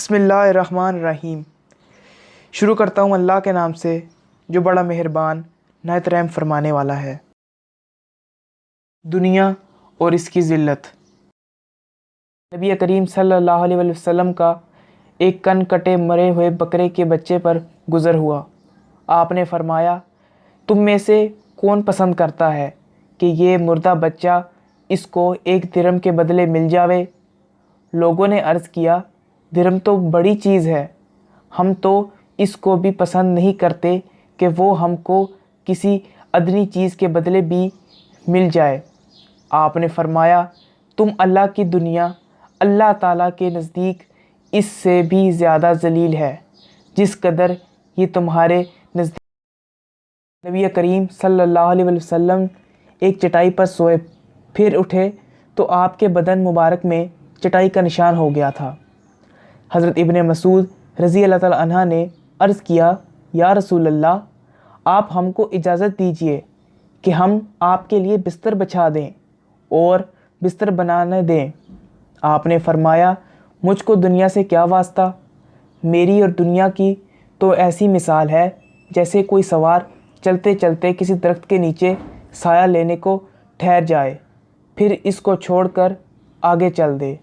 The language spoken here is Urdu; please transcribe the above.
بسم اللہ الرحمن الرحیم۔ شروع کرتا ہوں اللہ کے نام سے جو بڑا مہربان نہایت رحم فرمانے والا ہے۔ دنیا اور اس کی ذلت۔ نبی کریم صلی اللہ علیہ وسلم کا ایک کن کٹے مرے ہوئے بکرے کے بچے پر گزر ہوا۔ آپ نے فرمایا، تم میں سے کون پسند کرتا ہے کہ یہ مردہ بچہ اس کو 1 درہم کے بدلے مل جاوے؟ لوگوں نے عرض کیا، درہم تو بڑی چیز ہے، ہم تو اس کو بھی پسند نہیں کرتے کہ وہ ہم کو کسی ادنی چیز کے بدلے بھی مل جائے۔ آپ نے فرمایا، تم اللہ کی دنیا اللہ تعالیٰ کے نزدیک اس سے بھی زیادہ ذلیل ہے جس قدر یہ تمہارے نزدیک۔ نبی کریم صلی اللہ علیہ وسلم ایک چٹائی پر سوئے، پھر اٹھے تو آپ کے بدن مبارک میں چٹائی کا نشان ہو گیا تھا۔ حضرت ابن مسعود رضی اللہ تعالیٰ عنہ نے عرض کیا، یا رسول اللہ، آپ ہم کو اجازت دیجئے کہ ہم آپ کے لیے بستر بچھا دیں اور بستر بنانے دیں۔ آپ نے فرمایا، مجھ کو دنیا سے کیا واسطہ؟ میری اور دنیا کی تو ایسی مثال ہے جیسے کوئی سوار چلتے چلتے کسی درخت کے نیچے سایہ لینے کو ٹھہر جائے، پھر اس کو چھوڑ کر آگے چل دے۔